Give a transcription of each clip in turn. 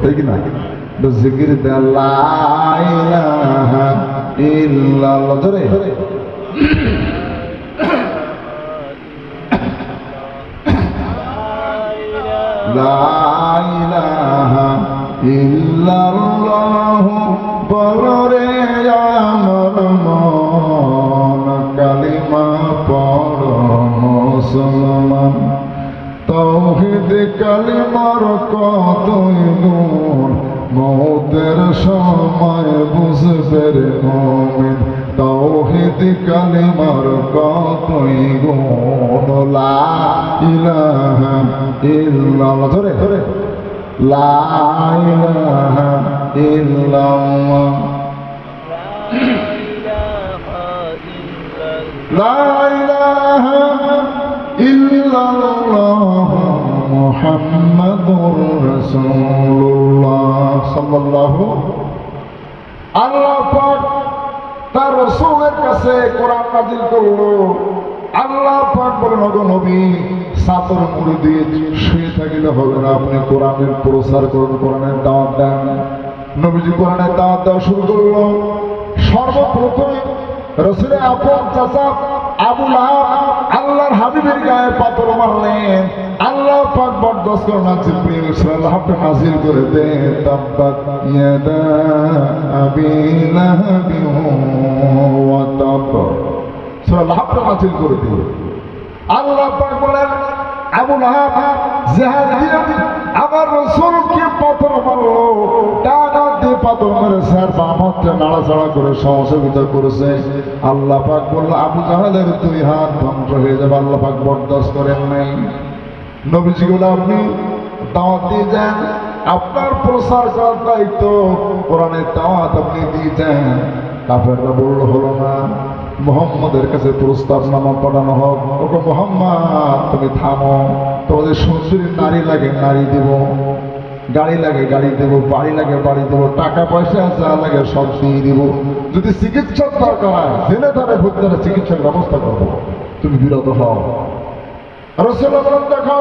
ঠিক না? জিকির দেন লা ইলাহা ইল্লাল্লাহ, ধরে লা ইলাহা ইল্লাল্লাহ বলরে আমার মন, কালিমা পড়ো মুসলমান। তাওহীদ কালিমার কতই গুণ, মওতের সময় বুঝবে রে মুমিন। তাওহীদ কালিমার কতই গুণ, লা ইলাহা ইল্লাল্লাহ, ধরে ধরে লা ইলাহা ইল্লাল্লাহ, লা ইলাহা ইল্লাল্লাহ মুহাম্মাদুর রাসূলুল্লাহ সাল্লাল্লাহু। আল্লাহ পাক তার রাসূলের কাছে কোরআন নাযিল করলো। আল্লাহ পাক বলেন, ওগো নবী, সাতর মুড়ি দিয়ে শুয়ে থাকিলে হবে না, আপনি কোরআনের প্রচার করুন, কোরআনের দাওয়াত দেন। নবীজি কোরআনের দাওয়াত দেওয়া শুরু করলো। সর্বপ্রথম রাসূলের আপন চাচা আবু লাহাব আল্লাহর হাবিবের গায়ে পাথর মারলেন। আল্লাহ পাক বরদাস্ত করেন না, জিবরিল সাল্লাল্লাহু নাযিল করে দেন, তাব্বাত ইয়াদা আবি লাহাবিন ওয়া তাব, সূরা লাহাব নাযিল করে দিল। আল্লাহ পাক বলেন, আবু লাহাব জিহাদ দিয়ে আমার রাসূলকে পাথর মারলো, ডানা দিয়ে পাথর মেরেছে আর বাম হাতটা নাড়াচাড়া করে সহযোগিতা করেছে। আল্লাহ পাক বলল, আবু জাহেলের দুই হাত ধ্বংস হয়ে যাবে। আল্লাহ পাক বরদাস্ত করেন নাই। নবীজি বলে, আপনি দাওয়াত দিয়ে যান, আপনার প্রচার করার দায়িত্ব, কোরআনের দাওয়াত আপনি দিয়ে যান। কাফেররা বলল, হলো না, মুহাম্মাদের কাছে প্রস্তাবনামা পাঠানো হোক। ওকে মুহাম্মদ, তুমি থামো, তোমাদের সুন্দরী নারী লাগে নারী দেব, গাড়ি লাগে গাড়ি দেব, বাড়ি লাগে বাড়ি দেব, টাকা পয়সা যা লাগে সব দিয়ে দিব। যদি চিকিৎসার দরকার হয়, জেনে ধরে ভুক্তারে চিকিৎসার ব্যবস্থা করবো, তুমি বিরত হও। রাসূলুল্লাহ বলেন, দেখো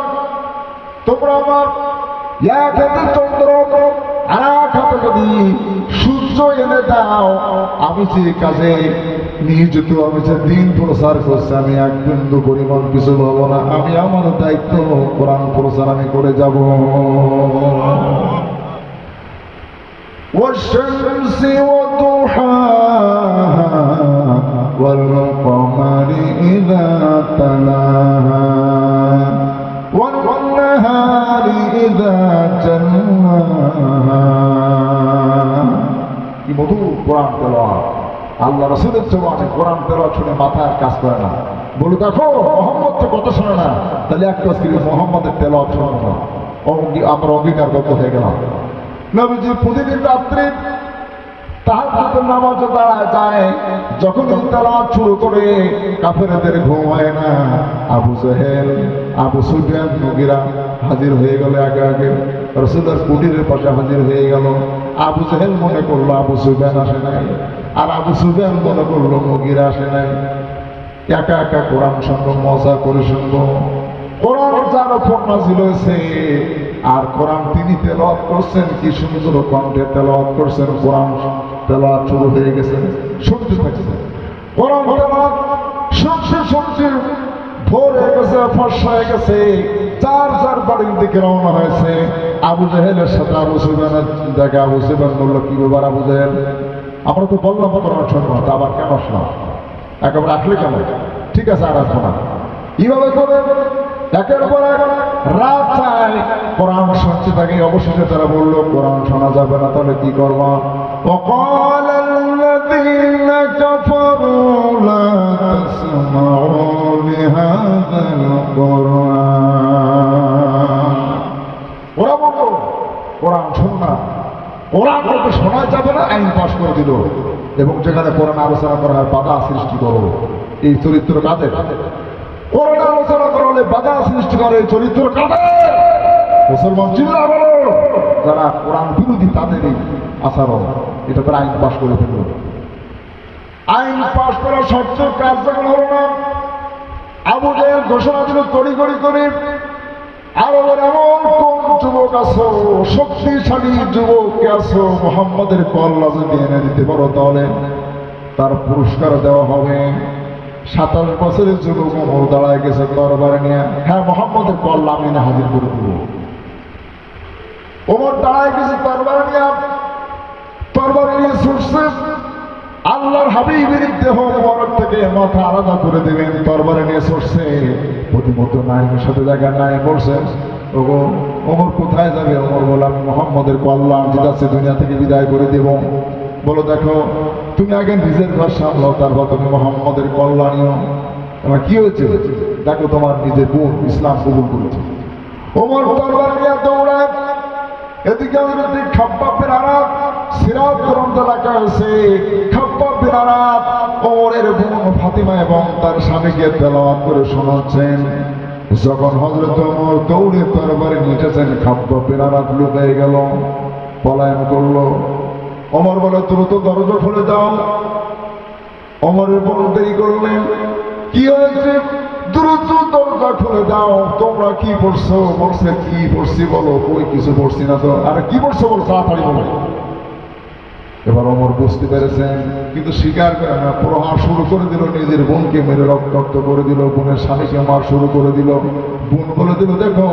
তোমরা আমার এক হাতে চন্দ্র আর এক হাতে যদি সূর্য এনে দাও, আমি যে কাজে নিয়োজিত, আমি যে দিন প্রচার করছি, আমি এক বিন্দু পরিমাণ কিছু পাবো না। আমি আমার দায়িত্ব কোরআন প্রচার আমি করে যাব। والشمس وضحاها والقمر إذا تلاها والنهار إذا جلاها। কি মধুর কোরআন তেলাওয়াত! আল্লাহ রাসূলের জবানে কোরআন তেলাওয়াত শুনে মাথায় কাজ করে না। বলে, দেখো মুহাম্মদ তো কথা শোনে না, তাহলে এক কাজ করি, মুহাম্মদের তেলাওয়াত শোনাবো না। আমরা অঙ্গীকারবদ্ধ হয়ে গেলাম। নবীজি প্রতিদিন রাত্রে তাহাজ্জুদের নামাজে দাঁড়ায় যায়। যখন তেলাওয়াত শুরু করে, কাফেরদের ঘুম হয় না। আবু জেহেল, আবু সুফিয়ান, মুগীরা হাজির হয়ে গেল আগে আগে, রাসূলের কুটিরের পাশে হাজির হয়ে গেল। আবু জেহেল মনে করলো আবু সুফিয়ান আসে নাই, আর আবু সুফিয়ান মনে করলো মুগীরা আসে নাই। একা একা কোরআন শুনবো, মজা করে শুনবো। কোরআন যার উপর নাযিল হয়েছে, আর কোরআন তিনি তেলাওয়াত করছেন, কি সুন্দর কণ্ঠে তেলাওয়াত করছেন। কোরআন তেলাওয়াত শুরু হয়ে গেছে, শুনতে থাকছে। কোরআন তেলাওয়াত শুনছে শুনছে ভোর হয়ে গেছে, ফর্সা হয়ে গেছে। যার যার বাড়ির দিকে রওনা হয়েছে। আবু জেহেলের সাথে আবু সুফিয়ানের দেখে আবু সুফিয়ান বললো, কি ব্যাপার আবু জেহেল, আমরা তো বললাম কোরআন শুনবো না, আবার কেন আসলাম? একেবারে আসলে কেন? ঠিক আছে, আর আসবো না। এইভাবে করে একের পর এক রাত চায় কোরআন শুনতে থাকে। অবশেষে তারা বললো, কোরআন শোনা যাবে না, তাহলে কি করবো? وقال الذين كفروا لا تسمعوا لهذا القرآن। ওরা বললো, কোরআন শোনো না, কোরআন বলতে শোনা যাবে না, আইন পাশ করে দিল। এবং যেখানে কোরআন আলোচনা করা হয়, বাধা সৃষ্টি করো। এই চরিত্র কাদের? কোরআন আলোচনা করা হলে বাধা সৃষ্টি করে, এই চরিত্র কাদের? মুসলমান চিল্লা বলো। যারা কোরআন বিরোধী তাদের এই আচরণ, এটা তারা আইন পাশ করে ফেলল। আইন পাশ করা সত্ত্বেও কার্যকর হলো না। আবু জেহেল ঘোষণা দিল তড়িঘড়ি করে, আরবের এমন কোন যুবক আছো, শক্তিশালী যুবক আছো, মোহাম্মদের কল্লা যদি এনে দিতে পারো তাহলে তার পুরস্কার দেওয়া হবে। 27 বছরের যুবক ওমর দাঁড়ায় গেছে দরবারে নিয়ে, হ্যাঁ মোহাম্মদের কল্লা আমি এনে হাজির করে দেবো। ওমর দাঁড়ায় গেছে তরবারে নিয়ে ছুটছে। আল্লাহর হাবিবের দেহ মোবারক থেকে মাথা আলাদা করে দেবেন, তরবারে নিয়ে ছুটছে। প্রতিমতো নাইমের সাথে জায়গা নাই বলছে, ওগো ওমর কোথায় যাবে? ওমর বলে আমি মোহাম্মদের কল্যাণ যাচ্ছে দুনিয়া থেকে বিদায় করে দেব। বলো দেখো তুমি আগে নিজের ঘর সামলাও, তারপর তুমি মোহাম্মদের কল্যাণীয়। তোমার কি হয়েছে? দেখো তোমার নিজের বোন ইসলাম কবুল করেছে। ওমর তরবারি নিয়ে দৌড়ায়। এদিকে খাব্বাব বিন আরাত সিরাত গ্রন্থ লেখা হয়েছে, খাব্বাব বিন আরাত ওমরের বোন ফাতিমা এবং তার স্বামীকে তেলাওয়াত করে শোনাচ্ছেন। যখন হযরত ওমর দৌড়ে তরবারি নিয়েছেন, খাব্বাব বিন আরাত লুকিয়ে গেল, পলায়ন করলো। ওমর বলে দ্রুত দরজা খুলে দাও। ওমরের বোন দেরি করলেন, কি হয়েছে? দ্রুত দরজা খুলে দাও। তোমরা কি পড়ছো? বলছে কি পড়ছি বলো। কই কিছু পড়ছি না তো। আরে কি পড়ছো বলো, তাড়াতাড়ি বলো। এবার ওমর বুঝতে পেরেছেন, কিন্তু স্বীকার করে না। প্রহার শুরু করে দিল, নিজের বোনকে মেরে রক্তাক্ত করে দিল, বোনের স্বামীকে মার শুরু করে দিল। বোন বলে দিল দেখো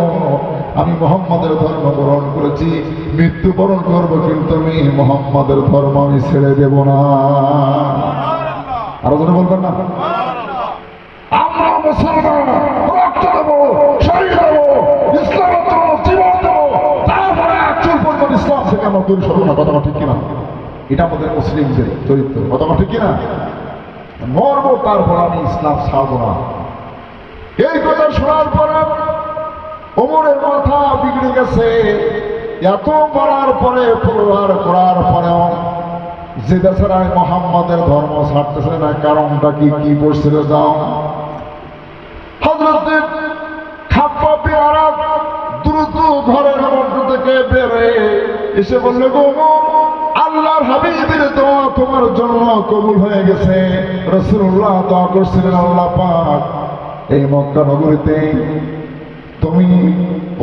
আমি মোহাম্মদের ধর্ম গ্রহণ করেছি, মৃত্যুবরণ করবো, কিন্তু আমি মোহাম্মদের ধর্ম আমি ছেড়ে দেব না। আরো জনে বলবেন না? আমরা মুসলমান, রক্ত দেবো, শরীর দেবো, ইসলামের জন্য জীবন দেবো, তারপরে চুল পর্যন্ত ইসলাম থেকে আমরা দূর সরব না। কথা ঠিক কিনা? এটা আমাদের মুসলিমদের চরিত্র। কথা ঠিক কিনা? মরবো, তারপর আমি ইসলাম ছাড়বো না। এই কথা শোনার পরে ওমরের মাথা বিগড়ে গেছে। এত মারার পরে প্রহার করার পরেও যে বেচারা মোহাম্মদের ধর্ম ছাড়তেছে না, কারণটা কি? কি পড়ছিল যাও। হযরত খাব্বাব বিন আরাত দ্রুত ঘরের মধ্য থেকে বেরে এসে বললে, গো আল্লাহর হাবিবের দোয়া তোমার জন্য কবুল হয়ে গেছে। রাসূলুল্লাহ দোয়া করছিলেন, আল্লাহ পাক এই মক্কা নগরীতে তুমি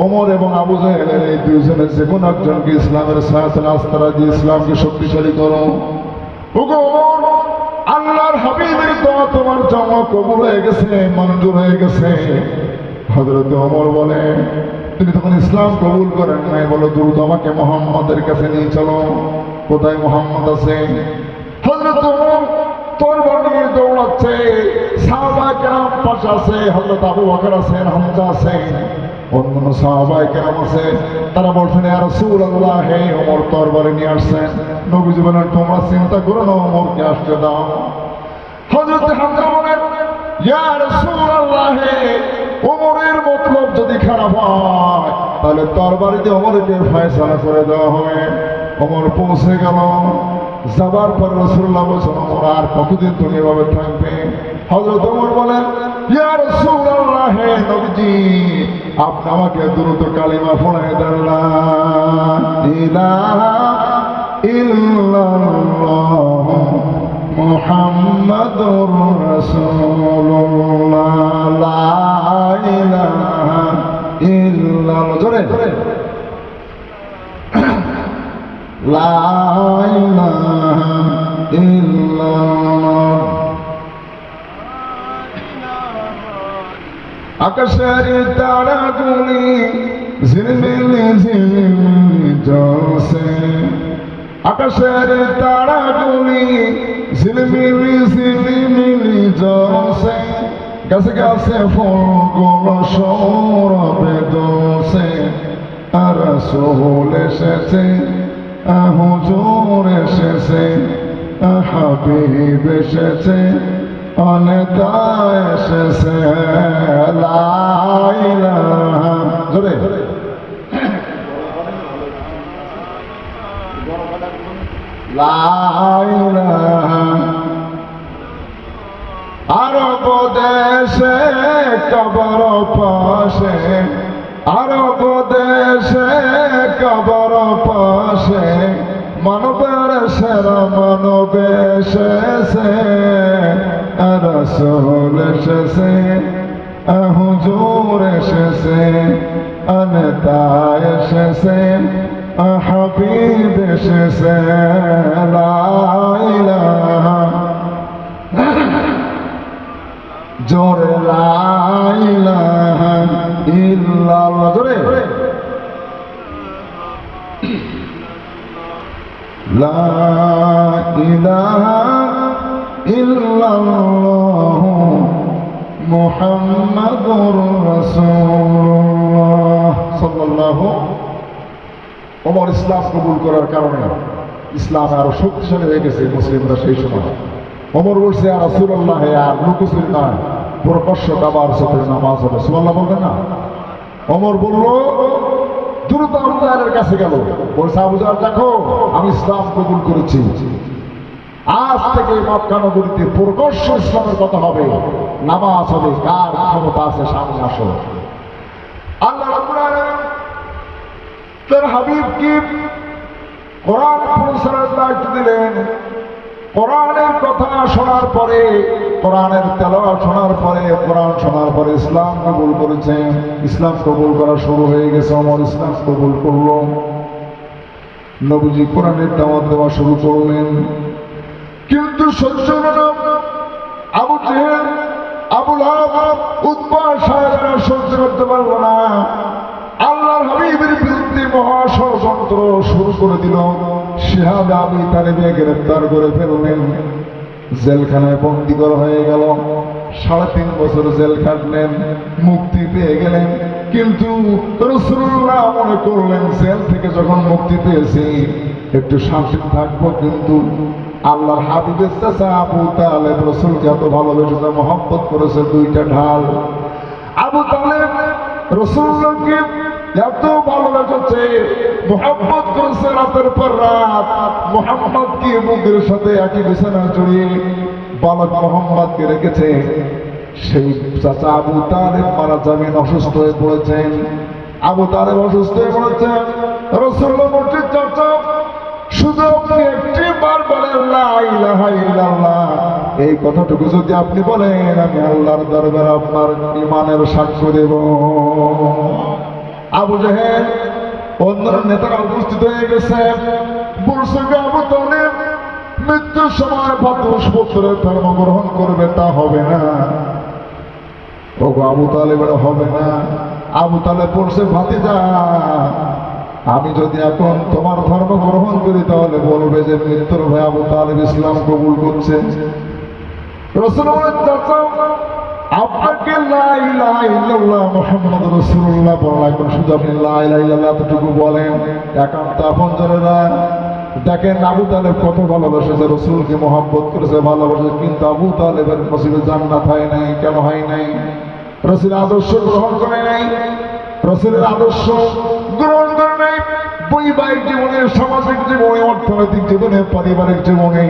ওমর এবং আবু জাহেলের এই দুইজনের যে কোন একজনকে ইসলামের সাথে আস্থারা দিয়ে ইসলামকে শক্তিশালী করো। ওগো ওমর, আল্লাহর হাবিবের দোয়া তোমার জন্য কবুল হয়ে গেছে, মঞ্জুর হয়ে গেছে। হযরত ওমর বলে, তুমি তখন ইসলাম কবুল করেন নাই, বলো দ্রুত আমাকে মুহাম্মাদের কাছে নিয়ে চলো। কোথায় মুহাম্মদ আছে? হযরত ওমর তরবারি নিয়ে দৌড়াচ্ছে। সাহাবায়ে কেরাম পাশে আছে, হযরত আবু বকর আছেন, হামজা আছেন, অন্যান্য সাহাবায়ে কেরাম আছে। তারা বলছেন, ইয়া রাসূলুল্লাহ, হে ওমর তরবারি নিয়ে আসছেন। নবীজি বলেন, তোমরা চিন্তা করো না, ওমরকে আসতে দাও। হযরত হামজা বলেন, ইয়া রাসূলুল্লাহ, ওমরের মতলব যদি খারাপ হয় তাহলে তরবারিতে ওমরকে ফয়সালা করে দেওয়া হবে। ওমর পৌঁছে গেল। যাবার পর রাসূলুল্লাহ বলেন, ওমর আর কতদিন তুমি এভাবে থাকবে? হযরত ওমর বলেন, ইয়া রাসূলুল্লাহ, হে নবীজি, আপনি আমাকে দ্রুত কালিমা পড়ায় দেন, লা ইলাহা ইল্লাল্লাহ মুহাম্মাদুর রাসূলুল্লাহ, লা ইলাহা ইল্লাল্লাহ, জোরে লা ইলাহা ইল্লাল্লাহ। আকাশের তারাগুলি ঝিলমিলি ঝিলমিলি জ্বলছে, আকাশের তারাগুলি ঝিলমিলি ঝিলমিলি জ্বলছে, গাছে গাছে ফুলগুলো সৌরভে দুলছে। আর রাসূল এসেছে, হুজুর এসেছে, হাবিব এসেছে, অনেতা এসেছে, লা ইলাহা, জোরে লা ইলাহা। আরব দেশে কবর পাশে, আরব দেশে কবর পাশে, মানবের সেরা মানব এসেছে, রাসূল এসেছে, হুজুর এসেছে, নেতা এসেছে, হাবিব এসেছে, লা ইলাহা জোরে লা ইলাহা ইল্লাল্লাহ, জোরে লা ইলাহা ইল্লাল্লাহ মুহাম্মাদুর রাসূলুল্লাহ সাল্লাল্লাহু। ওমর ইসলাম কবুল করার কারণে ইসলাম আরো শক্তিশালী হয়ে গেছে মুসলিমরা সেই সময়। ওমর বলছে আর রাসূলুল্লাহ আর লুকোচুরি নয়, প্রকাশ্য কাবার সাথে নামাজ হবে, সুবহানাল্লাহ বলবেন না? ওমর বলল দ্রুত আবু জাহলের কাছে গেল, বলছে আবু জাহল দেখো আমি ইসলাম কবুল করেছি, আজ থেকে মক্কা নগরীতে প্রকাশ্য ইসলামের কথা হবে, নামাজ হবে, কার ক্ষমতা আছে সামনে আসো। আল্লাহ রাব্বুল আলামিন তার হাবিবকে কোরআন প্রচারের দায়িত্ব দিলেন। কোরআনের কথা শোনার পরে, কোরআনের তেলাওয়াত শোনার পরে, কোরআন শোনার পরে ইসলাম কবুল করেছেন। ইসলাম কবুল করা শুরু হয়ে গেছে, ওমর ইসলাম কবুল করলো। নবীজি কোরআনের দাওয়াত দেওয়া শুরু করলেন, কিন্তু সহ্য হলো না। আবু জেহেল, আবু লাহাব, উতবা সাহেবরা সহ্য করতে পারলো না। আল্লাহর হাবিবের বিরুদ্ধে মহা ষড়যন্ত্র শুরু করে দিল। শিহাব আবি তালেবে গ্রেফতার করে ফেললেন, জেলখানায় বন্দী করা হয়ে গেল। ৩.৫ বছর জেল কাটলেন, মুক্তি পেয়ে গেলেন। কিন্তু রাসূলুল্লাহ মনে করলেন জেল থেকে যখন মুক্তি পেয়েছি একটু শান্তি থাকবো, কিন্তু আল্লাহর হাবিবের চাচা আবু তালেব রাসূলকে এত ভালোবেসেছে, মহব্বত করেছে, দুইটা ঢাল। আবু তালেব রাসূলুল্লাহকে এত ভালোবেসেছে, মহব্বত করেছে, রাতের পর রাত মুহাম্মদকে মুখের সাথে একই বিছানা জড়িয়ে বালক মুহাম্মদকে রেখেছে। সেই চাচা আবু তালেব মারা যাবেন, অসুস্থ হয়ে পড়েছেন। আবু তালেব অসুস্থ হয়ে পড়েছেন, রাসূলুল্লাহ বলছেন চাচা শুধু আপনি একটি বার বলেন লা ইলাহা ইল্লাল্লাহ, এই কথাটুকু যদি আপনি বলেন আমি আল্লাহর দরবারে আপনার ঈমানের সাক্ষ্য দেব। আবু জেহেল অন্য নেতারা উপস্থিত হয়ে গেছে, বলছে আবু তালেব মৃত্যুর সময় ২২ বছরের ধর্ম গ্রহণ করবে, তা হবে না। ও আবু তালেবের হবে না। আবু তালেব বলছে ভাতিজা আমি যদি এখন তোমার ধর্ম গ্রহণ করি তাহলে বলবে যে মৃত্যুর ভয় আবু তালেব ইসলাম কবুল করছে। রাসূলুল্লাহ চাচা আপনাকে লা ইলাহা ইল্লাল্লাহ মুহাম্মাদুর রাসূলুল্লাহ বলা, এখন শুধু আপনি লা ইলাহা ইল্লাল্লাহ এতটুকু বলেন। একান্ত আপনজনেরা দেখেন আবু তালেব কত ভালোবাসেছে, রাসূলকে মহব্বত করেছে, ভালোবাসে, কিন্তু আবু তালেবের নসিবে জান্নাত হয় নাই। কেন হয় নাই? রাসূলের আদর্শ গ্রহণ করে নাই, রাসূলের আদর্শ গ্রহণ করে নাই। বৈবাহিক জীবনে, সামাজিক জীবনে, অর্থনৈতিক জীবনে, পারিবারিক জীবনে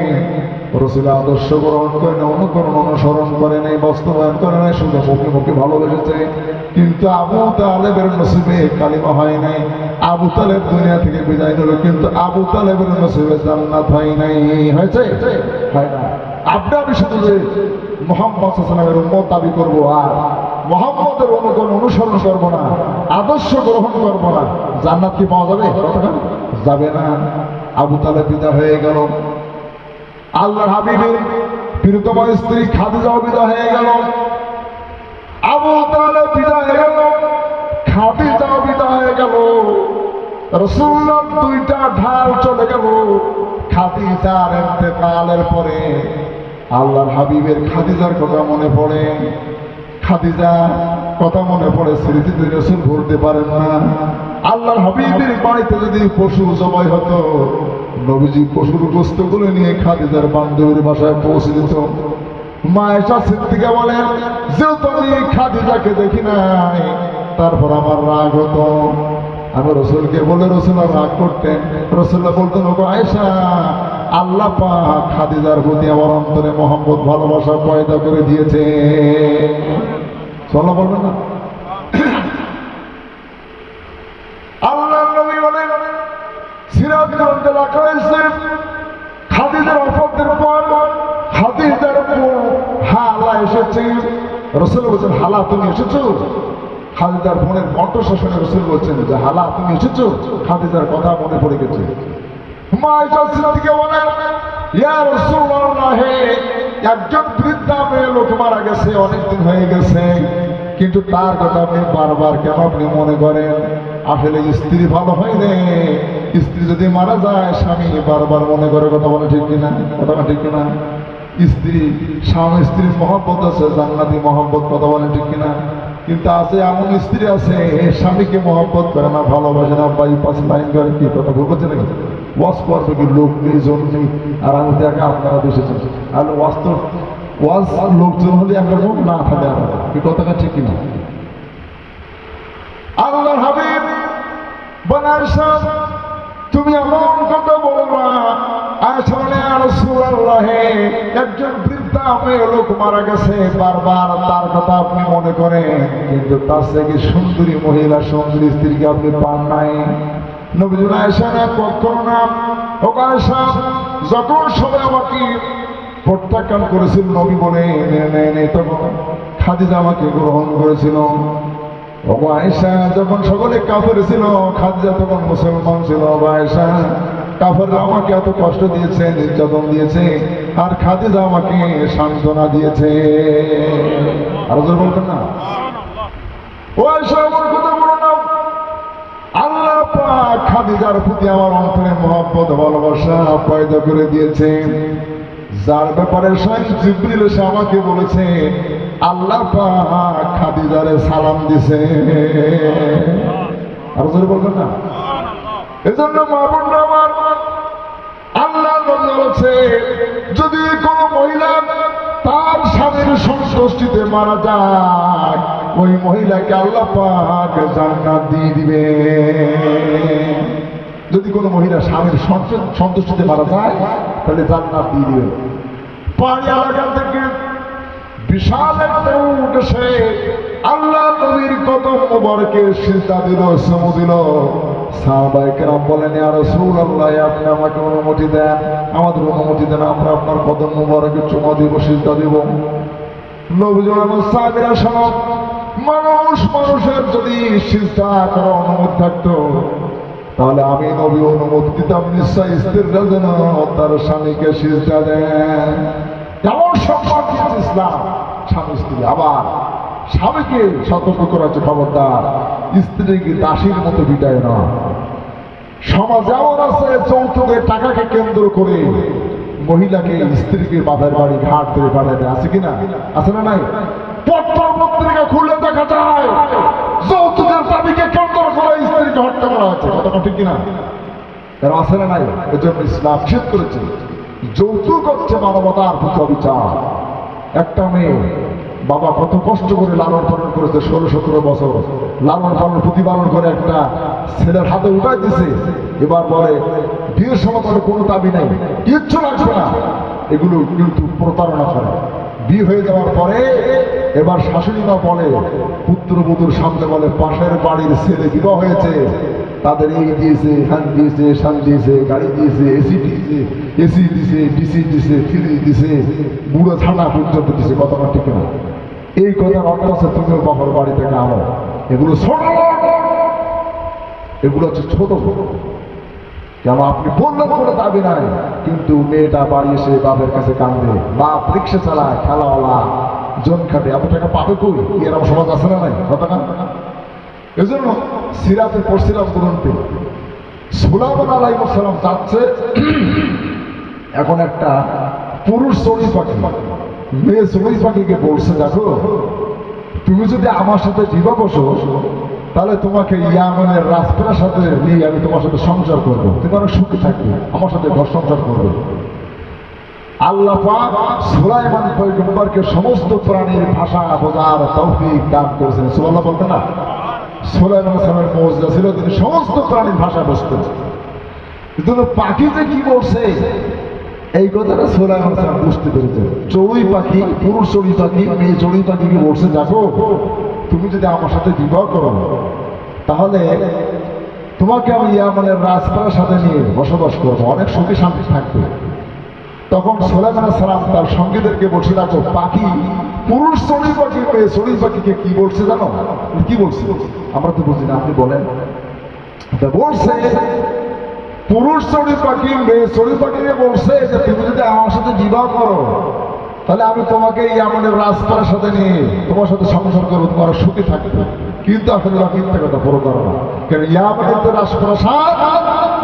রাসূলের আদর্শ গ্রহণ করে না, অনুকরণ অনুসরণ করে নাই, বাস্তবায়ন করে নাই, শুধু মুখে মুখে ভালোবেসেছে। কিন্তু আবু তালেবের নসিবে কালিমা হয় নাই। আবু তালেব দুনিয়া থেকে বিদায় নিল, কিন্তু আবু তালেবের নসিবে জান্নাত হয় নাই। হয়েছে? হয় না। আপনি আমি শুধু যে মুহাম্মদ সাল্লাল্লাহু আলাইহি ওয়াসাল্লামের উম্মত দাবি করবো আর মুহাম্মদের অনুকরণ অনুসরণ করবো না, আদর্শ গ্রহণ করবো না, জান্নাত কি পাওয়া যাবে? যাবে না। আবু তালেব বিদায় হয়ে গেল, আল্লাহর হাবিবের প্রিয়তম স্ত্রী খাদিজাও বিদায় হয়ে গেল। আবু তালেব বিদায় হয়ে গেল, খাদিজাও বিদায় হয়ে গেল। রাসূলুল্লাহর দুইটা ঢাল চলে গেল। খাদিজার ইন্তেকালের পরে আল্লাহর হাবিবের খাদিজার কথা মনে পড়ে। খাদিজা কথা মনে পড়ে, স্মৃতিতে রাসূল ভুলতে পারেন না। আল্লাহর হাবিবের বাড়িতে যদি পশু জবাই হতো, নবীজি পশুর গোশতগুলো নিয়ে খাদিজার বান্ধবীর বাসায় পৌঁছে দিত। মা আয়েশা সিদ্দিকা বলেন, যেহেতু আমি খাদিজাকে দেখি নাই, তারপর আমার রাগ হতো। আমি রাসূলকে বলে রাসূল রাগ করতেন। রাসূলুল্লাহ বলতেন, ওগো আয়েশা, আল্লাহ পাক খাদিজার প্রতি আমার অন্তরে মহব্বত ভালোবাসা পয়দা করে দিয়েছে। চলো বলবেন না? আল্লাহর নবী বলেন, সিরাত গ্রন্থে লেখা হয়েছে খাদিজার ওফাতের পর খাদিজার উপর হালা এসেছে। রসুল বলছেন, হালা তুমি এসেছো? খাদিজার বোনের কণ্ঠস্বর শুনে রসুল বলছেন যে, হালা তুমি এসেছো? খাদিজার কথা মনে পড়ে গেছে। মা আয়েশা সিদ্দিকা বলেন, ইয়া রাসূলুল্লাহ, একজন বৃদ্ধা মেয়ে লোক মারা গেছে, অনেকদিন হয়ে গেছে, কিন্তু তার কথা আপনি বারবার কেন আপনি মনে করেন? আসলে স্ত্রী ভালো হয় রে, স্ত্রী যদি মারা যায় স্বামী বারবার মনে করে। কথা বলে ঠিক কিনা? কথা ঠিক কিনা? স্ত্রী, স্বামী স্ত্রীর মহব্বত আছে, জান্নাতি মহব্বত। কথা বলে ঠিক কিনা? কিন্তু আছে এমন স্ত্রী আছে স্বামীকে মহব্বত করে না, ভালোবাসে না, বাইপাস লাইন করে। কি কথা বলছে নাকি? ওয়াজ করবে কি লোক নেই, জন নেই, আর আমি দেখা আপনারা বসেছেন। আর ওয়াজ তো ওয়াজ লোকজন হলে একরকম, না থাকে আপনারা। কি কথাটা ঠিক কিনা? আল্লাহর হাবিব বলেন, তুমি এমন কথা বলবা। আসলে রাসূলুল্লাহ, একজন বৃদ্ধা মেয়ে লোক মারা গেছে, বারবার তার কথা আপনি মনে করেন, কিন্তু তার থেকে সুন্দরী মহিলা, সুন্দরী স্ত্রীকে আপনি পান নাই। নবী আয়েশা না, কখনো না। ও আয়েশা, যখন সবাই আমাকে প্রত্যাখ্যান করেছিল, নবী বলে নেই, তখন খাদিজা আমাকে গ্রহণ করেছিল। ও আয়েশা, যখন সকলে কাফের ছিল, খাদিজা তখন মুসলমান ছিল। ও আয়েশা, কাফেররা আমাকে এত কষ্ট দিয়েছে, নির্যাতন দিয়েছে, আর খাদিজা আমাকে সান্ত্বনা দিয়েছে। আরো জোরে বলবেন না? ও আয়েশা, আমার কথা বলো না। আল্লাহ পাক খাদিজার প্রতি আমার অন্তরে মহব্বত, ভালোবাসা পয়দা করে দিয়েছে, যার ব্যাপারে স্বয়ং জিবরিল এসে আমাকে বলেছে, আল্লাহ পাক খাদিজারে সালাম দিছে। আর জোরে বলবেন না? এজন্য মা বোনরা আমার, আল্লাহ বলেছে, যদি কোনো মহিলা তার স্বামীর সন্তুষ্টিতে মারা যায়, ওই মহিলাকে আল্লাহ পাক জান্নাত দিয়ে দিবে। যদি কোনো মহিলা স্বামীর সন্তুষ্টিতে মারা যায়, তাহলে জান্নাত দিয়ে দিবে। পাহাড়ি এলাকা থেকে বিশাল একটা উট এসে আল্লাহ নবীর কদম মোবারকে সিজদা দিল, চুমু দিল। সাহাবায়ে কেরাম বলেন, ইয়া রাসূলুল্লাহ, আপনি আমাকে অনুমতি দেন, আমাদের অনুমতি দেন, আমরা আপনার কদম মোবারকে চুমু দিব, সিজদা দিব। নবী জানালেন, সাহাবীরা শোনো, মানুষের যদি সিজদা করার অনুমতি থাকতো, তাহলে আমি নবী অনুমতি দিতাম, নিশ্চয় স্ত্রীরা যেন তার স্বামীকে সিজদা দেন। কেমন সম্মান দিয়েছে ইসলাম স্বামী স্ত্রী। আবার স্বামীকে সতর্ক করা হচ্ছে, খবরদার স্ত্রীকে দাসীর মতো বিদায় না। সমাজ এমন আছে, যৌতুকের টাকাকে কেন্দ্র করে মহিলাকে, স্ত্রীকে বাপের বাড়ি ঘাট ধরে পাঠায় দেয়। আছে কিনা? আছে না নাই? পত্রিকা খুললে দেখা যায় যৌতুকের দাবিকে কেন্দ্র করে স্ত্রীকে হত্যা করা হচ্ছে। কথাটা ঠিক কিনা? এর আছে না নাই? এজন্য ইসলাম নিষেধ করেছে। যৌতুক হচ্ছে মানবতার প্রতি অবিচার। একটা মেয়ে বাবা কত কষ্ট করে লালন পালন করেছে, 16-17 বছর লালন পালন প্রতিপালন করে একটা ছেলের হাতে উঠাই দিছে। এবার বলে বিয়ের সময় বলে কোনো দাবি নাই, কিচ্ছু লাগবে না। এগুলো কিন্তু প্রতারণা করে। বিয়ে হয়ে যাওয়ার পরে এবার শাশুড়ি মা বলে, পুত্রবধূর সামনে বলে, পাশের বাড়ির ছেলে বিবাহ হয়েছে, তাদের এই দিয়েছে, হ্যান দিয়েছে, শান দিয়েছে, গাড়ি দিয়েছে, এসি দিয়েছে, ডিসি দিয়েছে, ফ্রিজ দিয়েছে, বুড়ো ছানা পর্যন্ত দিয়েছে। কথাটা ঠিক না? এই কথার অর্থ আছে তুমিও বাবার বাড়ি থেকে আনো। এগুলো ছোট, এগুলো হচ্ছে ছোট। কেন আপনি বললেন কোনো দাবি নাই, কিন্তু মেয়েটা বাড়ি এসে বাপের কাছে কান্দে, বাপ রিক্সা চালায়, খেলাওয়ালা, জন খাটে, এত টাকা পাবে কই? এরকম সমাজ আছে না নাই? কথা না? এজন্য সিরাতে পড়ছিলাম গ্রন্থে, সুলাইমান আলাইহিস সালাম যাচ্ছে, এখন একটা পুরুষ চড়ুই পাখি মেয়ে চড়ুই পাখিকে বলছে, দেখো তুমি যদি আমার সাথে বিবাহ বসো, তাহলে তোমাকে ইয়ামানের রাজপ্রাসাদে নিয়ে আমি তোমার সাথে সংসার করবো, তুমি অনেক সুখে থাকবে, আমার সাথে ঘর সংসার করবে। আল্লাহ পাক সুলাইমান পয়গম্বরকে সমস্ত প্রাণীর ভাষা বোঝার তৌফিক দান করেছেন। সুবহানাল্লাহ বলতে না? সুলাইমান সালামের মুজিজা ছিল, তিনি সমস্ত প্রাণীর ভাষা বুঝতেন। কিন্তু পাখি যে কি বলছে এই কথাটা সুলাইমান সালাম বুঝতে পেরেছেন। চড়ুই পাখি, পুরুষ চড়ুই পাখি মেয়ে চড়ুই পাখিকে বলছে, দেখো তুমি যদি আমার সাথে বিবাহ করো, তাহলে তোমাকে আমি ইয়ামানের রাজপ্রাসাদে নিয়ে বসবাস করবো, অনেক সুখে শান্তি থাকবে। তখন সুলাইমান আলাইহিস সালাম তার সঙ্গীদেরকে বলছে, দেখো পাখি, পুরুষ চড়ুই পাখি মেয়ে চড়ুই পাখিকে কি বলছে জানো? কি বলছে? আমরা তো বুঝি না, আপনি বলেন। বলছে পুরুষ চড়ুই পাখি মেয়ে চড়ুই পাখিকে বলছে যে তুমি যদি আমার সাথে বিবাহ করো তাহলে আমি তোমাকে ইয়ামানের রাজপাড়ার সাথে নিয়ে তোমার সাথে সংসার করবো, তোমার সুখী থাকবে। কিন্তু আসলে মিথ্যা কথা, বড় ধারণা। কারণ ইয়ামানের তো রাজপ্রাসাদ,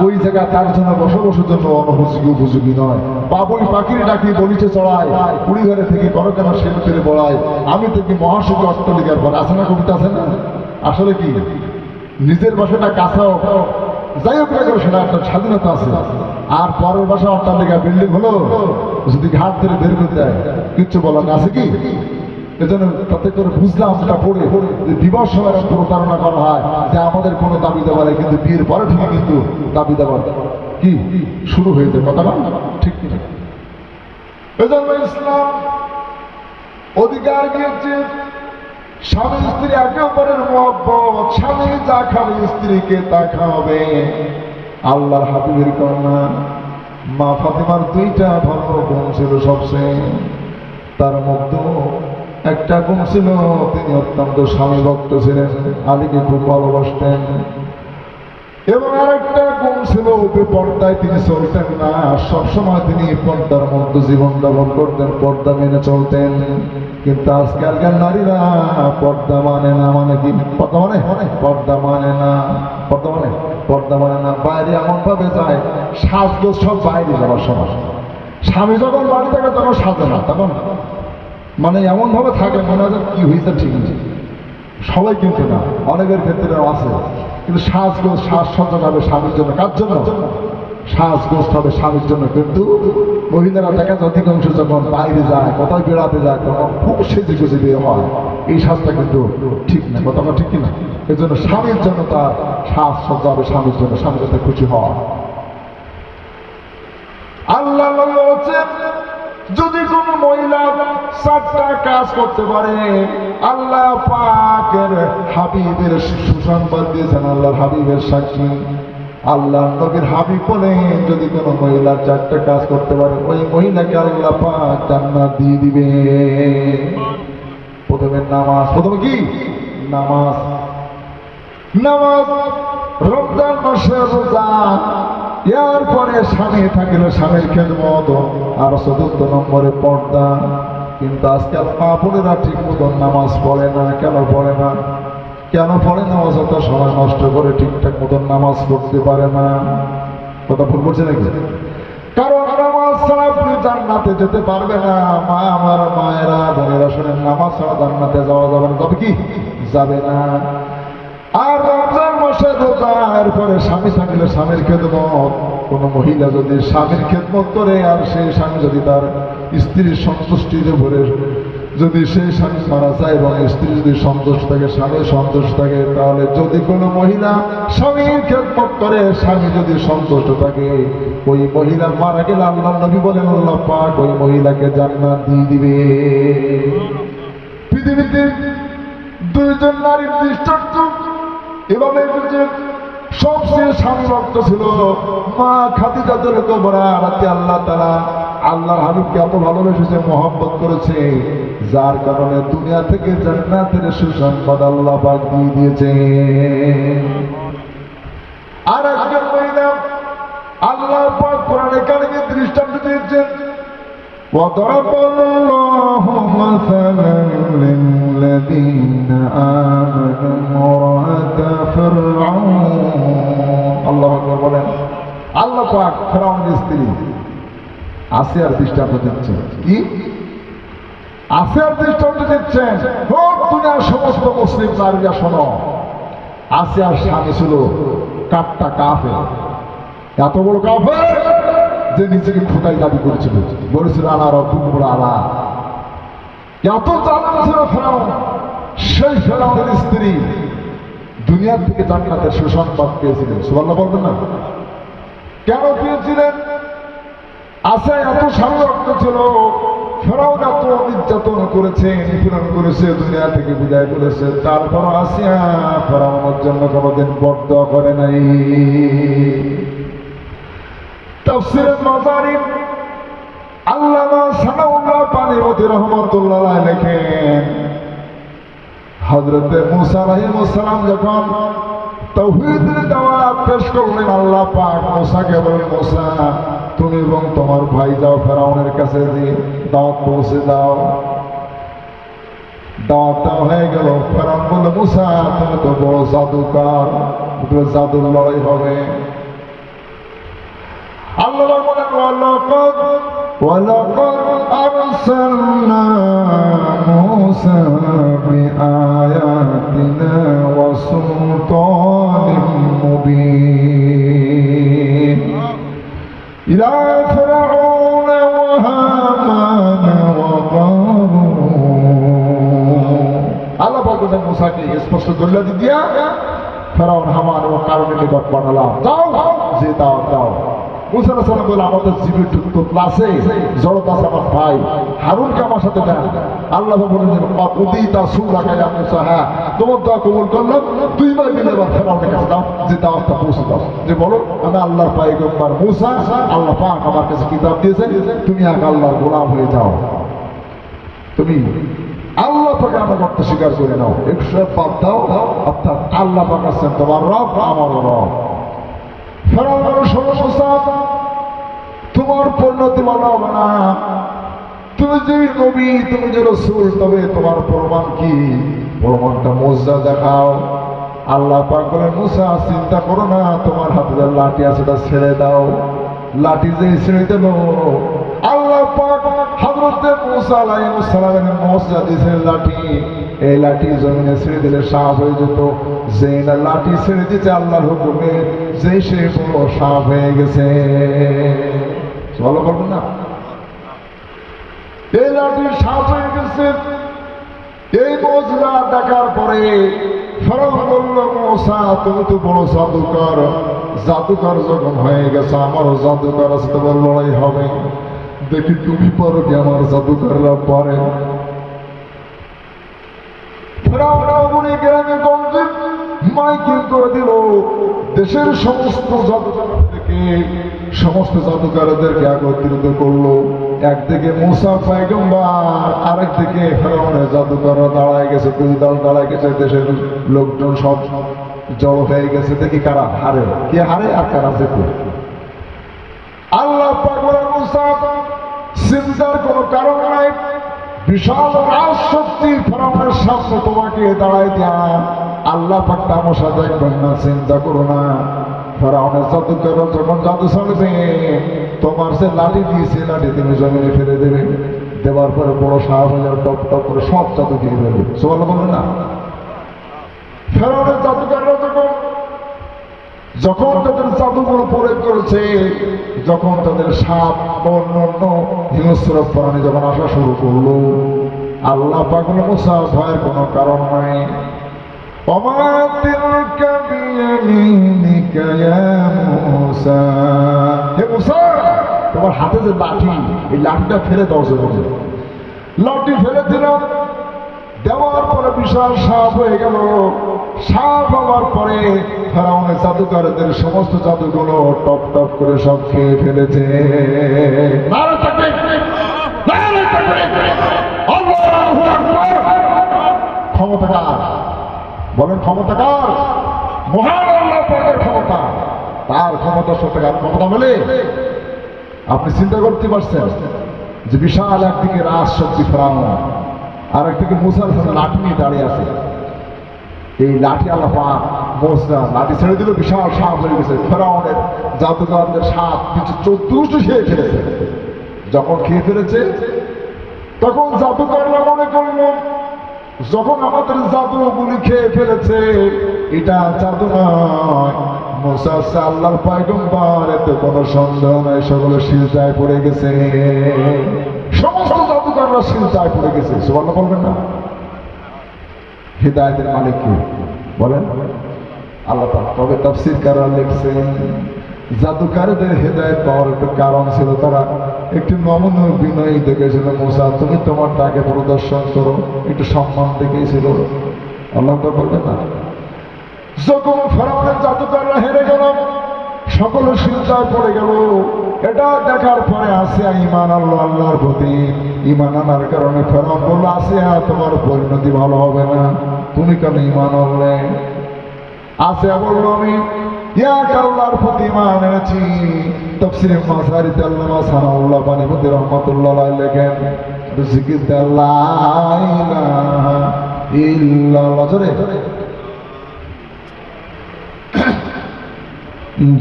ওই জায়গা তার জন্য বসবাসের জন্য অনুপযোগী উপযোগী নয়। বাবুই পাখির ডাকি বলিতে চড়ায়, কুড়ি ঘরে থেকে করো কেন সে ভিতরে বড়ায়, আমি থেকে মহাসুখী অট্টালিকার পর। আছে না কবিতা, আছে না? আসলে কি নিজের বাসাটা কাছাও যাই হোক না করে সেটা একটা স্বাধীনতা আছে, আর পরের বাসা অট্টালিকা বিল্ডিং হলো যদি ঘাট ধরে বের করে দেয় কিচ্ছু বলার না, আছে কি? এজন্য তাতে করে বুঝলাম সেটা পড়ে যে বিবাহ সময় প্রতারণা করা হয় যে আমাদের কোনো দাবি দেওয়ার, কিন্তু বিয়ের পরে ঠিক কিন্তু দাবি দেওয়ার কি শুরু হয়ে যায়। কথা না ঠিক ঠিক। এজন্য ইসলাম অধিকার দিয়েছে স্বামী স্ত্রী একে অপরের মহব্বত, স্বামী যা খাবে স্ত্রীকে তা খাওয়াবে। আল্লাহর হাবিবের কন্যা মা ফাতেমার দুইটা ভালো গুণ ছিল সবচেয়ে, তার মধ্যে একটা গুণ ছিল তিনি অত্যন্ত স্বামী ভক্ত ছিলেন, আলীকে খুব ভালোবাসতেন। এবং আরেকটা গুণ ছিল পর্দায় তিনি চলতেন না, সবসময় তিনি পর্দার মধ্যে জীবন যাপন করতেন, পর্দা মেনে চলতেন। কিন্তু আজকালকার নারীরা পর্দা মানে না। মানে কি পর্দা মানে? পর্দা মানে না। পর্দা মানে না, বাইরে এমন ভাবে যায় সাজগোজ সব বাইরে যাওয়ার সময়। স্বামী যখন বাড়ি থাকে তখন সাজে না, তখন মানে এমন ভাবে থাকে মনে হয় কি হয়েছে ঠিক নেই। সবাই কিন্তু না, অনেকের ক্ষেত্রে আছে। কিন্তু সাজগোজ সাজসজ্জা হবে স্বামীর জন্য। কার জন্য? সাজগোজ হবে স্বামীর জন্য। কিন্তু মহিলারা দেখা যায় অধিকাংশ যখন বাইরে যায়, কোথায় বেড়াতে যায়, তখন খুব সেজে গুজে বের হয়। এই সাজটা কিন্তু ঠিক না, কথাটা ঠিক কিনা? এই জন্য স্বামীর জন্য তার সাজসজ্জা হবে স্বামীর জন্য, স্বামী যাতে খুশি হয়। আল্লাহ বলছেন যদি কোনো মহিলা 4টা কাজ করতে পারে, আল্লাহ পাকের হাবিবের সুসংবাদ দিয়েছেন, আল্লাহর হাবিবের সাক্ষী। আল্লাহ নবীর হাবিব বলেন যদি কোনো মহিলা 4টা কাজ করতে পারে, ওই মহিলাকে আল্লাহ পাক জান্নাত দিয়ে দিবে। প্রথমে নামাজ। প্রথমে কি? নামাজ। রমজান মাসের রোজা, এরপরে স্বামী থাকলে স্বামীর খেদমত, আর 4র্থ নম্বরে পর্দা। কিন্তু আজকাল মা বোনেরা ঠিক মতন নামাজ পড়ে না। কেন পড়ে না? অযথা সময় নষ্ট করে ঠিকঠাক মতন নামাজ পড়তে পারে না। কথা ভুল করছে নাকি? কারণ নামাজ ছাড়া আপনি জান্নাতে যেতে পারবে না। মা আমার মায়েরা বোনেরা শোনেন, নামাজ ছাড়া জান্নাতে যাওয়া যাবে না। তবে কি যাবে না। আর রমজান মাসে রোজা, এরপরে স্বামী থাকলে স্বামীর খেদমত। কোন মহিলা যদি স্বামীর খেদমত করে আর সেই স্বামী যদি তার স্ত্রীর সন্তুষ্টিতে ভরে, যদি সেই স্বামী মারা যায় এবং স্ত্রী যদি সন্তুষ্ট থাকে, স্বামী সন্তুষ্ট থাকে, তাহলে যদি কোনো মহিলা স্বামীর খেদমত করে, স্বামী যদি সন্তুষ্ট থাকে, ওই মহিলা মারা গেলে আল্লাহ নবী বলেন আল্লাহ পাক ওই মহিলাকে জান্নাত দিয়ে দিবে। পৃথিবীতে 2জন নারীর দৃষ্টান্ত এভাবে বলছে। সবচেয়ে স্বামী ভক্ত ছিল মা খাদিজাতুল কুবরা রাদিয়াল্লাহু তাআলা। আল্লাহর হাবিবকে এত ভালোবেসেছে, মহব্বত করেছে, যার কারণে দুনিয়া থেকে জান্নাতের সুসংবাদ আল্লাহ পাক দিয়ে দিয়েছে। আর একজন মহিলা আল্লাহ পাক কোরআনে কারিমে দৃষ্টান্ত দিয়েছেন, وضرب الله مثلا للذين آمنوا امرأة فرعون। আল্লাহ আকবার বলেন। আল্লাহ পাক ফেরাউনের স্ত্রী আসিয়ার দৃষ্টান্ত দিচ্ছেন। কি? আসিয়ার দৃষ্টান্ত দিচ্ছেন। দুনিয়ার সমস্ত মুসলিম নারীরা শোনো, আসিয়ার স্বামী ছিল কাট্টা কাফের। এত বড় কাফের যে নিজেকে খোদাই দাবি করেছিল, বলেছিল আলা রব্বুকুল আলা। এত জালেম ছিল ফেরাউন। সেই ফেরাউনের স্ত্রী দুনিয়ার থেকে জান্নাতের সুসংবাদ পেয়েছিলেন। সুবহানাল্লাহ বলবেন না? কেন পেয়েছিলেন? আসিয়া এত স্বামী ভক্ত ছিল, ফেরাউন এত নির্যাতন করেছে, নিপীড়ন করেছে, দুনিয়া থেকে বিদায় করেছে, তারপর আসিয়া ফেরাউনের জন্য কোনোদিন বরদোয়া করে নাই। তাফসীরে মাজারিব আল্লামা সানাউল্লাহ পানিপতি রহমতুল্লাহ আলাইহি লেখেন, হযরতে মুসা আলাইহিস সালাম যখন তাওহীদের দাওয়াত পেশ করলেন, আল্লাহ পাক মুসাকে বলেন, মুসা তুমি এবং তোমার ভাই যাও ফেরাউনের কাছে দিয়ে দাওয়াত পৌঁছে দাও। দাওয়াতটা হয়ে গেল। ফেরাউন বলল, মুসা তুমি তো বড় জাদুকর, জাদুর লড়াই হবে। আল্লাহ বলেন, ওয়ালাকাদ আরসালনা মূসা বিআয়াতিনা ওয়া সুলতানিন মুবিন ইলা ফিরআউন ওয়া হামান ওয়া কারুন। আল্লাহ বলেন, মূসাকে স্পষ্ট দলিল দিয়া ফেরাউন, হামান ও কারুনের নিকট পাঠালাম, যাও যে দাও দাও। মুসা আলাইহিস সালাম বলে, আমাদের জীবের তো ক্লাসে জড়তা আছে, আমার ভাই হারুনকে আমার সাথে দেন। আল্লাহ বলেন, উদিতা সুরাকা ইয়া মুসা, হ্যাঁ তোমার দোয়া কবুল করলাম, দুই ভাই মিলে এবার ফেরাউনের কাছে দাও, যে দাওয়াতটা পৌঁছে দাও, যে বলো আমি আল্লাহর পয়গম্বর মুসা, আল্লাহ পাক আমার কাছে কিতাব দিয়েছেন, তুমি এক আল্লাহর গোলাম হয়ে যাও, তুমি আল্লাহ পাকে আমার রক্ত স্বীকার করে নাও, একশো বাদ দাও, অর্থাৎ আল্লাহ পাক আছেন তোমার রব, আমার রব। ফেরাউন সমস্যা, তোমার পরিণতি ভালো হবে না, তুমি যে নবী, তুমি যে রাসূল, তবে তোমার প্রমাণ কি? প্রমাণটা মুজা দেখাও। আল্লাহ পাক বলেন, মুসা চিন্তা করো না, তোমার হাতে যে লাঠি আছে তা ছেড়ে দাও। লাঠি যে ছেড়ে দিল, আল্লাহ পাক হযরতে মুসা আলাইহিস সালামের মুজা দিয়েছেন লাঠি, এই লাঠি জমিনে ছেড়ে দিলে সাপ হয়ে যেত। যে না লাঠি ছেড়ে দিতে আল্লাহর হুকুমে, যে সে বড় সাপ হয়ে গেছে। ভালো করবেন না, এই লাঠি সাপ হয়ে গেছে। এই মুজা দেখার পরে ফেরাউন বলল, মুসা তুমি তো বড় জাদুকর, জাদুকর যখন হয়ে গেছে, আমারও জাদুকর আছে, তোমার লড়াই হবে, দেখি তুমি পারো কি আমার জাদুকররা পারে। ফেরাউন গ্রামে গঞ্জে মাইকিং করে দিল, দেশের সমস্ত জাদুকরদেরকে, সমস্ত জাদুকরদেরকে একত্রিত করলো। একদিকে মুসা পয়গম্বর, আরেকদিকে ফেরাউনের জাদুকররা দাঁড়ায় গেছে, দুই দল দাঁড়ায় গেছে, দেশের লোকজন সব জড়ো হয়ে গেছে। দেখি কারা হারে, কে হারে আর কারা জেতে। আল্লাহ পাক বলেন, মুসা চিন্তার কোনো কারণ নাই, বিশাল রাজশক্তি ফেরাউনের সামনে তোমাকে দাঁড়ায় দিয়া আল্লাহ পাক তামাশা দেখবেন না, চিন্তা করো না। ফেরাউনের জাদুকররা যখন জাদু চলবে, তোমার যে লাঠি দিয়েছে লাঠি তুমি জমিনে ফেলে দেবে, দেওয়ার পরে বড় সাহাব হয়ে টপ টপ করে সব জাদু দিয়ে ফেলবে। সুবহানাল্লাহ বলবে না? ফেরাউনের জাদুকররা যখন তাদের জাদুগুলো প্রয়োগ করেছে, যখন তাদের সাপ অন্যান্য হিংস্র প্রাণী যখন আসা শুরু করলো, আল্লাহ পাক বলেন, মুসা ভয়ের কোনো কারণ নাই। ওমা তিলকা বিয়ামিনিকা ইয়া মুসা, হে মুসা তোমার হাতে যে লাঠি, এই লাঠিটা ফেলে দাও জমিনে। লাঠি ফেলে দিলাম, দেওয়ার পরে বিশাল সাপ হয়ে গেল। সাপ হওয়ার পরে ফেরাউনের জাদুকরদের সমস্ত জাদুগুলো টপ টপ করে সব খেয়ে ফেলেছে। ক্ষমতাকার বলেন, ক্ষমতাকার মহান আল্লাহ পাকের ক্ষমতা, তার ক্ষমতার সাথে ক্ষমতা বলে আপনি চিন্তা করতে পারছেন যে বিশাল একদিকে রাজ শক্তি ফেরাউন, আর একদিকে মুসার সাথে লাঠি নিয়ে দাঁড়িয়ে আছে। এই লাঠি আল্লাহ পাক মুসা লাঠি ছেড়ে দিল, বিশাল সাপ হয়ে গেছে। ফেরাউনের জাদুকরদের সাপ কিছু 14টি খেয়ে ফেলেছে। যখন খেয়ে ফেলেছে, তখন জাদুকররা মনে করল, যখন আমাদের জাদুগুলি খেয়ে ফেলেছে, এটা জাদু নয়, মুসা আল্লাহর পয়গম্বর, এতে কোনো সন্দেহ নাই, সকলে সিজদায় পড়ে গেছে। সমস্ত জাদুকররা সিজদায় পড়ে গেছে। সুবহানাল্লাহ বলবেন না? হিদায়াতের মালিক কে বলেন? আল্লাহ পাক। তবে তাফসীরকাররা লিখছেন, জাদুকারদের হেদায়েত পাওয়ার একটা কারণ ছিল, তারা একটু নমনীয় বিনয়ী দেখেছিল। মুসা তুমি তোমার ডাকে প্রদর্শন করো, একটু সম্মান দেখেছিল। আল্লাহ তো বলবেন না? যখন ফেরাউনের জাদুকররা হেরে গেল, সকল চিন্তায় পড়ে গেল। এটা দেখার পরে আসিয়া ঈমান আনলো আল্লাহর প্রতি। ঈমান আনার কারণে ফেরাউন বলল, আসিয়া তোমার পরিণতি ভালো হবে না, তুমি কেন ঈমান আনলে? আসিয়া বলল, আমি এক আল্লাহর প্রতি ঈমান এনেছি। তাফসীরে মাসারিতে আল্লামা সানাউল্লাহ বানীপতি রহমাতুল্লাহ আলাইহি লেখেন, জিকির লা ইলাহা ইল্লাল্লাহ,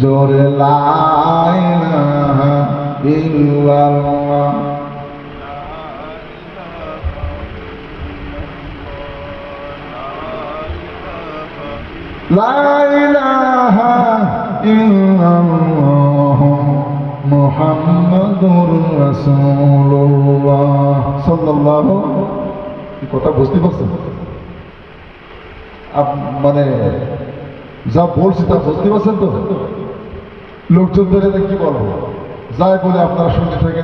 জোরে লা ইলাহা ইল্লাল্লাহ। লা ইলাহা ইল্লাল্লাহ মুহাম্মাদুর রাসূলুল্লাহ সাল্লাল্লাহু। কি কথা বুঝতে পারছেন? মানে যা বলছি তা বুঝতে পারছেন তো? লোকজন ধরে কি বলবো, যাই বলে আপনারা শুনতে থাকেন।